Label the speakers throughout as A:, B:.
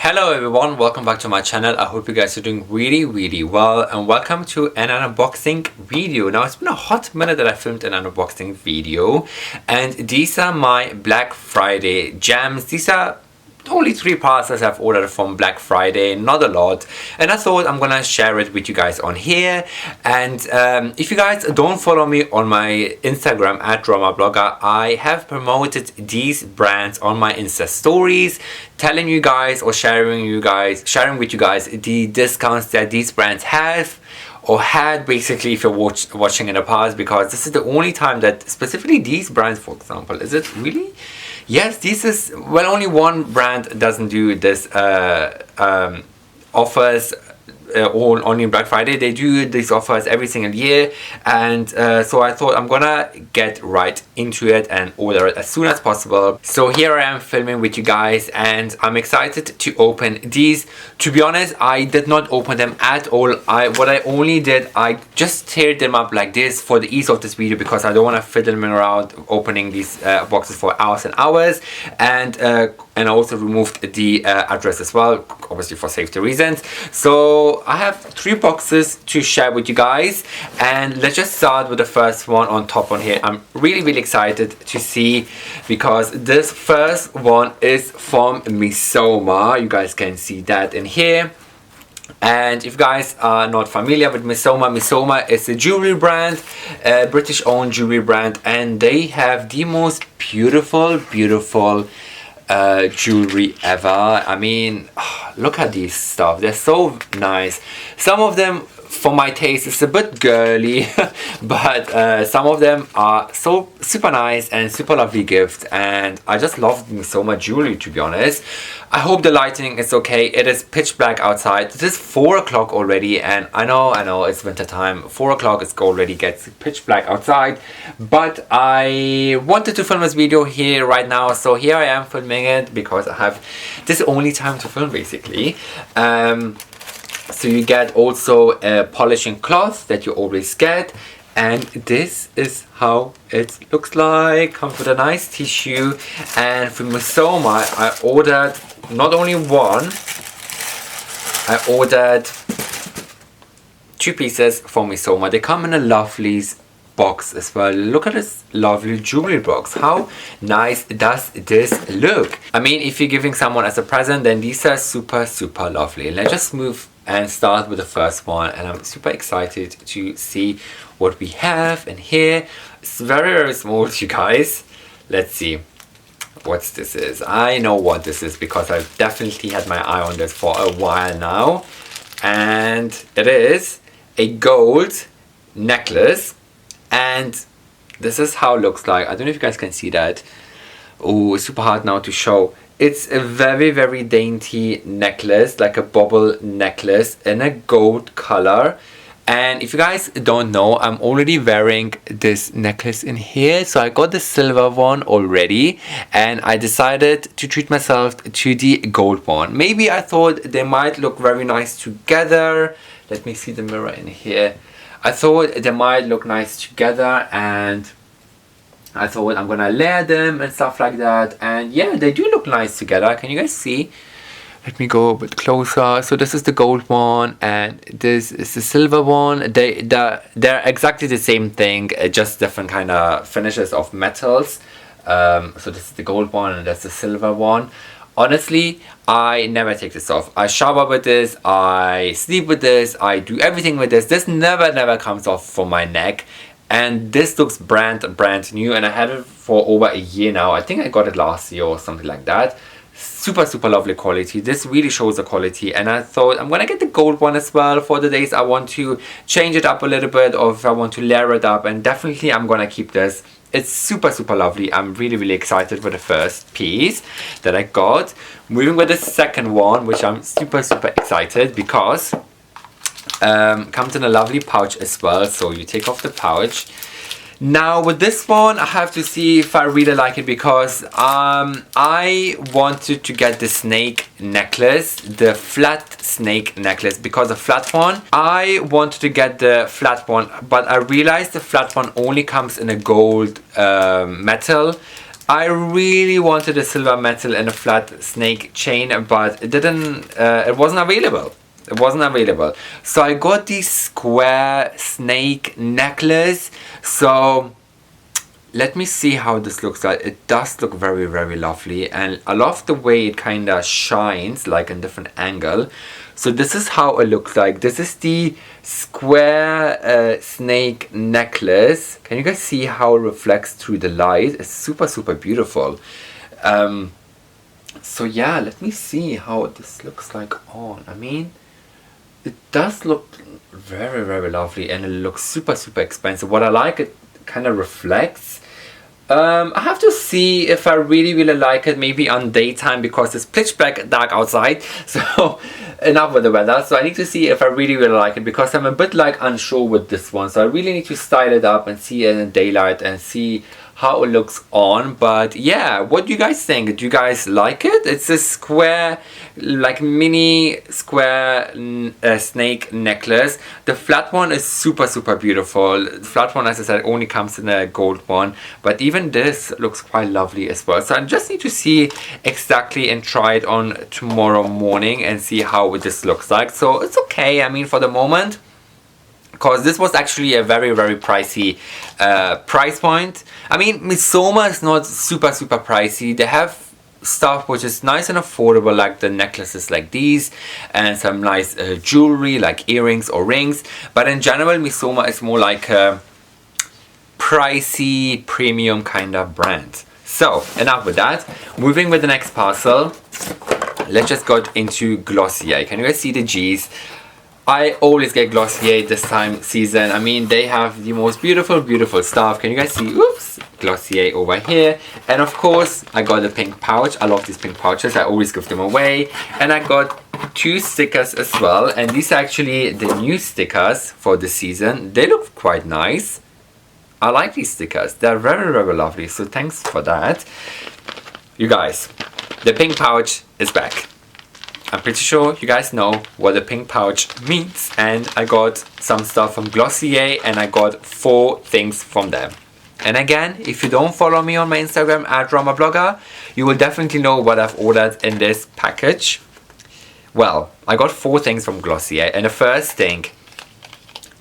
A: Hello everyone, welcome back to my channel. I hope you guys are doing really well, and welcome to an unboxing video. Now it's been a hot minute that I filmed an unboxing video, and these are my Black Friday gems. These are only 3 parcels I've ordered from Black Friday, not a lot, and I thought I'm gonna share it with you guys on here. And if you guys don't follow me on my Instagram at DramaBlogger, I have promoted these brands on my Insta stories, telling you guys or sharing with you guys the discounts that these brands have or had, basically, if you're watching in the past, because this is the only time that specifically these brands, for example, is it really? Yes, this is, well, only one brand doesn't do this offers only Black Friday. They do these offers every single year, and so I thought I'm gonna get right into it and order it as soon as possible. So here I am filming with you guys, and I'm excited to open these. To be honest, I did not open them at all. What I only did, I just teared them up like this for the ease of this video, because I don't want to fiddle around opening these boxes for hours and hours, and I also removed the address as well, obviously for safety reasons. So I have 3 boxes to share with you guys, and let's just start with the first one on top on here. I'm really excited to see, because this first one is from Misoma. You guys can see that in here. And if you guys are not familiar with Misoma is a jewelry brand, a British owned jewelry brand, and they have the most beautiful jewelry ever. I mean, look at these stuff, they're so nice. Some of them, for my taste, it's a bit girly, but some of them are so super nice and super lovely gifts, and I just love Misoma jewelry, to be honest. I hope the lighting is okay. It is pitch black outside. It is 4 o'clock already, and I know it's winter time. 4 o'clock it already gets pitch black outside, but I wanted to film this video here right now, so here I am filming it, because I have this only time to film, basically. So you get also a polishing cloth that you always get, and this is how it looks like. Comes with a nice tissue. And from Misoma I ordered not only one, I ordered 2 pieces from Misoma. They come in a lovely box as well. Look at this lovely jewelry box. How nice does this look? I mean, if you're giving someone as a present, then these are super lovely. Let's just move and start with the first one, and I'm super excited to see what we have in here. It's very small, you guys. Let's see what this is. I know what this is, because I've definitely had my eye on this for a while now, and it is a gold necklace, and this is how it looks like. I don't know if you guys can see that. Oh, it's super hard now to show. It's a very dainty necklace, like a bubble necklace in a gold color. And if you guys don't know, I'm already wearing this necklace in here. So I got the silver one already, and I decided to treat myself to the gold one. Maybe I thought they might look very nice together. Let me see the mirror in here. I thought they might look nice together, and I thought I'm gonna layer them and stuff like that, and yeah, they do look nice together. Can you guys see? Let me go a bit closer. So this is the gold one, and this is the silver one. They're exactly the same thing, just different kind of finishes of metals. So this is the gold one, and that's the silver one. Honestly, I never take this off. I shower with this, I sleep with this, I do everything with this. This never comes off from my neck. And this looks brand new, and I had it for over a year now. I think I got it last year or something like that. Super lovely quality. This really shows the quality, and I thought I'm gonna get the gold one as well for the days I want to change it up a little bit, or if I want to layer it up, and definitely I'm gonna keep this. It's super lovely. I'm really excited with the first piece that I got. Moving with the second one, which I'm super excited, because comes in a lovely pouch as well. So you take off the pouch. Now with this one, I have to see if I really like it, because I wanted to get the snake necklace, the flat snake necklace, because the flat one, I wanted to get the flat one, but I realized the flat one only comes in a gold metal, I really wanted a silver metal and a flat snake chain, but it wasn't available. It wasn't available. So I got this square snake necklace. So let me see how this looks like. It does look very, very lovely, and I love the way it kind of shines like in different angle. So this is how it looks like. This is the square snake necklace. Can you guys see how it reflects through the light? It's super, super beautiful. So yeah, let me see how this looks like on. I mean, it does look very, very lovely, and it looks super, super expensive. What I like, it kind of reflects. I have to see if I really, really like it, maybe on daytime, because it's pitch black dark outside. So enough with the weather. So I need to see if I really, really like it, because I'm a bit like unsure with this one. So I really need to style it up and see it in daylight and see how it looks on. But yeah, what do you guys think? Do you guys like it? It's a square, like mini square snake necklace. The flat one is super, super beautiful. The flat one, as I said, only comes in a gold one, but even this looks quite lovely as well. So I just need to see exactly and try it on tomorrow morning and see how this looks like. So it's okay, I mean, for the moment, because this was actually a very, very pricey price point. I mean, Misoma is not super, super pricey. They have stuff which is nice and affordable, like the necklaces like these, and some nice jewelry like earrings or rings. But in general, Misoma is more like a pricey, premium kind of brand. So enough with that. Moving with the next parcel. Let's just go into Glossier. Can you guys see the G's? I always get Glossier this time season. I mean, they have the most beautiful, beautiful stuff. Can you guys see? Oops, Glossier over here. And of course, I got the pink pouch. I love these pink pouches. I always give them away. And I got 2 stickers as well. And these are actually the new stickers for the season. They look quite nice. I like these stickers. They're very, very lovely. So thanks for that. You guys, the pink pouch is back. I'm pretty sure you guys know what the pink pouch means, and I got some stuff from Glossier, and I got 4 things from them. And again, if you don't follow me on my Instagram @dramablogger, you will definitely know what I've ordered in this package. Well, I got 4 things from Glossier, and the first thing,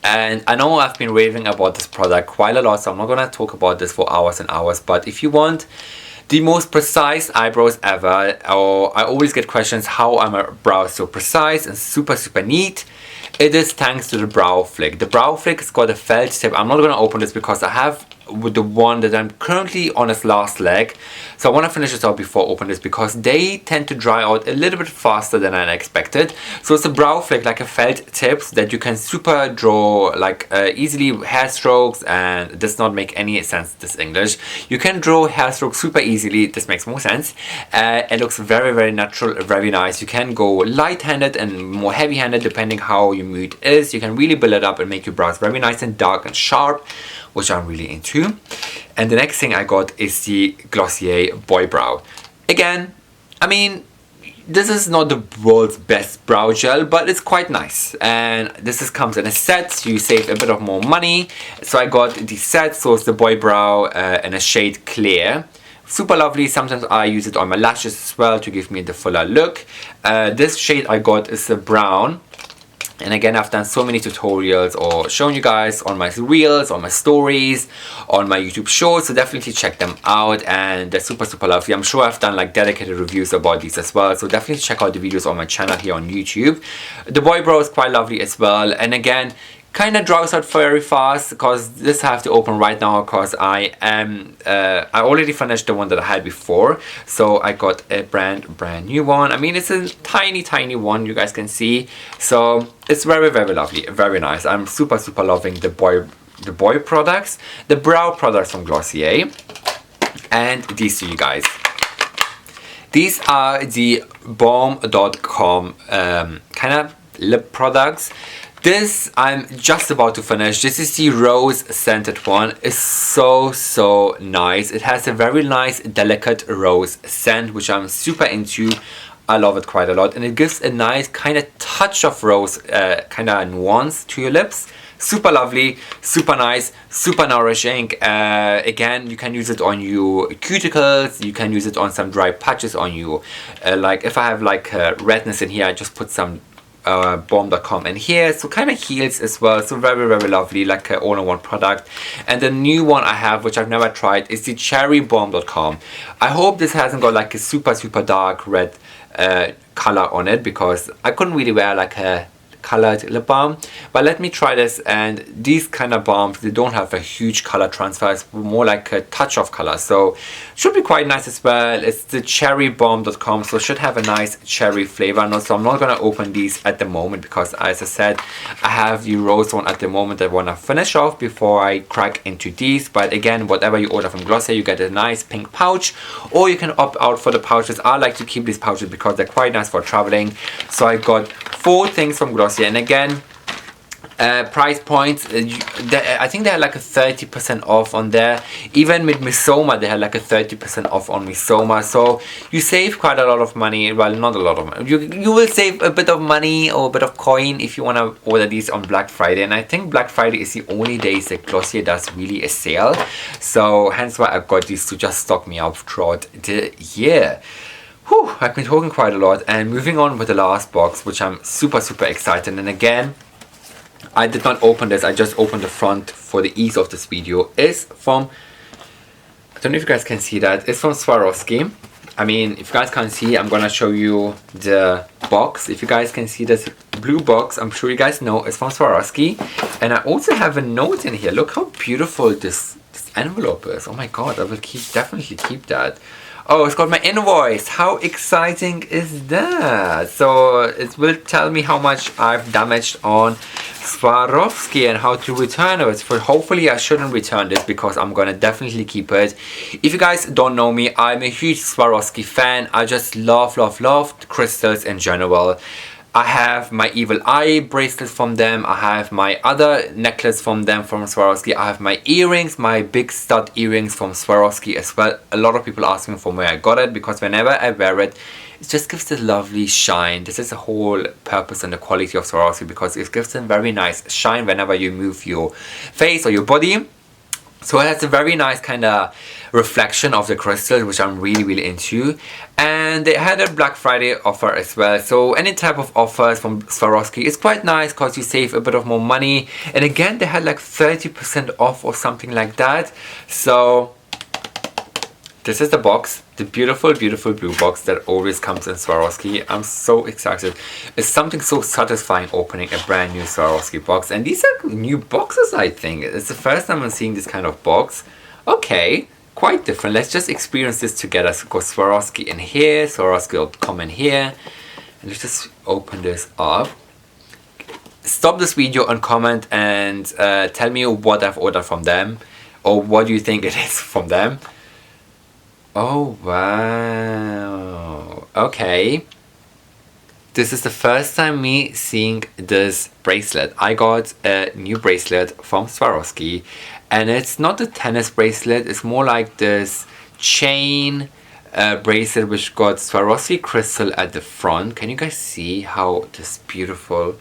A: and I know I've been raving about this product quite a lot, so I'm not gonna talk about this for hours and hours, but if you want the most precise eyebrows ever, or I always get questions how are my brows so precise and super, super neat. It is thanks to the Brow Flick. The Brow Flick has got a felt tip. I'm not going to open this because I have with the one that I'm currently on its last leg. So I want to finish this out before I open this, because they tend to dry out a little bit faster than I expected. So it's a Brow Flick, like a felt tip that you can super draw like easily hair strokes, and it does not make any sense, this English. You can draw hair strokes super easily. This makes more sense. It looks very, very natural, very nice. You can go light-handed and more heavy-handed depending how your mood is. You can really build it up and make your brows very nice and dark and sharp, which I'm really into. And the next thing I got is the Glossier Boy Brow. Again, I mean, this is not the world's best brow gel, but it's quite nice. And this comes in a set, so you save a bit of more money. So I got the set, so it's the Boy Brow in a shade Clear. Super lovely. Sometimes I use it on my lashes as well to give me the fuller look. This shade I got is a brown. And again, I've done so many tutorials or shown you guys on my reels, on my stories, on my YouTube shorts, so definitely check them out, and they're super, super lovely. I'm sure I've done like dedicated reviews about these as well, so definitely check out the videos on my channel here on YouTube. The Boy Brow is quite lovely as well, and again, kind of dries out very fast, because this I have to open right now because I already finished the one that I had before, so I got a brand new one. I mean, it's a tiny one, you guys can see, so it's very, very lovely, very nice. I'm super, super loving the boy products, the brow products from Glossier, and these two, you guys. These are the Balm.com kind of lip products. This I'm just about to finish. This is the rose scented one. It's so nice. It has a very nice delicate rose scent, which I'm super into. I love it quite a lot, and it gives a nice kind of touch of rose kind of nuance to your lips. super lovely, super nice, super nourishing. Again, you can use it on your cuticles, you can use it on some dry patches on you. Like if I have like redness in here, I just put some balm.com in here, so kind of heals as well. So very lovely, like an all-in-one product. And the new one I have, which I've never tried, is the cherry balm.com. I hope this hasn't got like a super dark red color on it, because I couldn't really wear like a colored lip balm. But let me try this. And these kind of balms, they don't have a huge color transfer, it's more like a touch of color, so should be quite nice as well. It's the cherrybalm.com, so it should have a nice cherry flavor. No, so I'm not gonna open these at the moment, because as I said, I have the rose one at the moment I want to finish off before I crack into these. But again, whatever you order from Glossier, you get a nice pink pouch, or you can opt out for the pouches. I like to keep these pouches because they're quite nice for traveling. So I got 4 things from Glossier. And again, price points, I think they had like a 30% off on there. Even with Misoma, they had like a 30% off on Misoma. So you save quite a lot of money. Well, not a lot of money. You will save a bit of money or a bit of coin if you want to order these on Black Friday. And I think Black Friday is the only days that Glossier does really a sale. So hence why I got these to just stock me up throughout the year. Whew, I've been talking quite a lot, and moving on with the last box, which I'm super excited. And again, I did not open this, I just opened the front for the ease of this video. Is from, I don't know if you guys can see that, it's from Swarovski. I mean, if you guys can't see, I'm gonna show you the box. If you guys can see this blue box, I'm sure you guys know it's from Swarovski. And I also have a note in here. Look how beautiful this envelope is. Oh my god, I will definitely keep that. Oh, it's got my invoice. How exciting is that? So it will tell me how much I've damaged on Swarovski and how to return it. For hopefully I shouldn't return this, because I'm gonna definitely keep it. If you guys don't know me, I'm a huge Swarovski fan. I just love crystals in general. I have my evil eye bracelet from them. I have my other necklace from them, from Swarovski. I have my earrings, my big stud earrings from Swarovski as well. A lot of people ask me from where I got it, because whenever I wear it, it just gives this lovely shine. This is the whole purpose and the quality of Swarovski, because it gives a very nice shine whenever you move your face or your body. So it has a very nice kind of reflection of the crystal, which I'm really into. And they had a Black Friday offer as well. So any type of offers from Swarovski is quite nice, because you save a bit of more money. And again, they had like 30% off or something like that. So this is the box, the beautiful blue box that always comes in Swarovski. I'm so excited. It's something so satisfying opening a brand new Swarovski box. And these are new boxes, I think. It's the first time I'm seeing this kind of box. Okay, quite different. Let's just experience this together. So go Swarovski in here, Swarovski.com in here. And let's just open this up. Stop this video and comment and tell me what I've ordered from them, or what do you think it is from them. Oh wow, okay. This is the first time me seeing this bracelet. I got a new bracelet from Swarovski, and it's not a tennis bracelet, it's more like this chain bracelet which got Swarovski crystal at the front. Can you guys see how this beautiful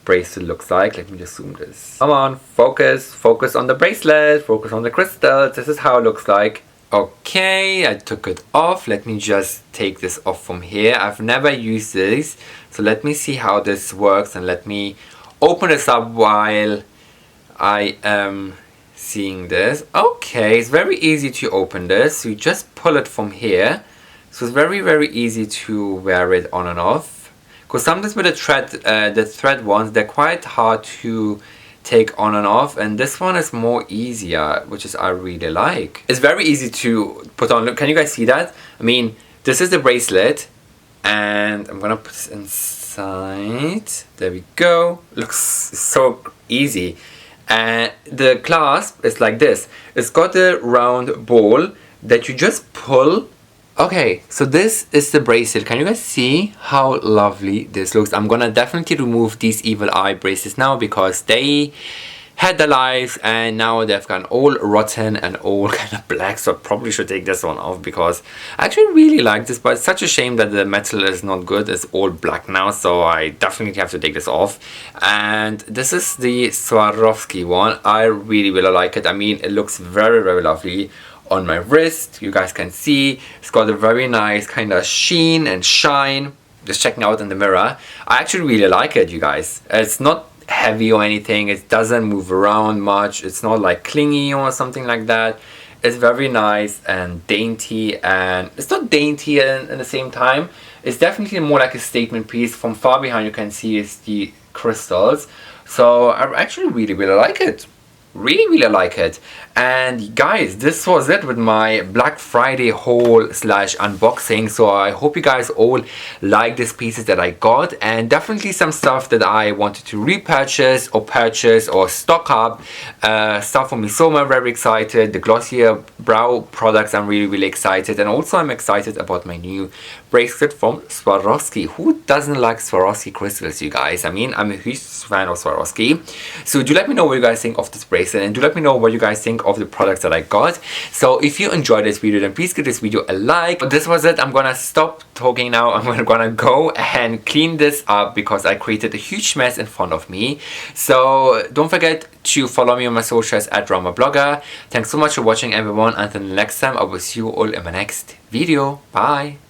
A: bracelet looks like? Let me just zoom this. Come on, focus on the bracelet, focus on the crystals. This is how it looks like. Okay, I took it off. Let me just take this off from here. I've never used this, so let me see how this works, and let me open this up while I am seeing this. Okay, it's very easy to open this. You just pull it from here, so it's very easy to wear it on and off. Because sometimes with the thread ones, they're quite hard to take on and off, and this one is more easier, which is I really like. It's very easy to put on. Look, can you guys see that? I mean, this is the bracelet, and I'm gonna put this inside. There we go. Looks so easy. And the clasp is like this. It's got a round ball that you just pull. Okay, so this is the bracelet. Can you guys see how lovely this looks? I'm gonna definitely remove these evil eye bracelets now, because they had their lives, and now they've gone all rotten and all kind of black. So I probably should take this one off, because I actually really like this, but it's such a shame that the metal is not good. It's all black now, so I definitely have to take this off. And this is the Swarovski one. I really like it. I mean, it looks very lovely on my wrist. You guys can see it's got a very nice kind of sheen and shine. Just checking out in the mirror, I actually really like it, you guys. It's not heavy or anything, it doesn't move around much, it's not like clingy or something like that. It's very nice and dainty, and it's not dainty in the same time. It's definitely more like a statement piece. From far behind you can see is the crystals, so I actually really like it. Really like it. And guys, this was it with my Black Friday haul slash unboxing. So I hope you guys all like these pieces that I got, and definitely some stuff that I wanted to repurchase or purchase or stock up. Stuff from Misoma, very excited. The glossier brow products, I'm really excited. And also I'm excited about my new bracelet from Swarovski. Who doesn't like Swarovski crystals, you guys? I mean, I'm a huge fan of Swarovski. So do let me know what you guys think of this bracelet, and do let me know what you guys think of the products that I got. So if you enjoyed this video, then please give this video a like. But this was it. I'm gonna stop talking now. I'm gonna go and clean this up, because I created a huge mess in front of me. So don't forget to follow me on my socials at DramaBlogger. Thanks so much for watching, everyone. Until next time, I will see you all in my next video. Bye.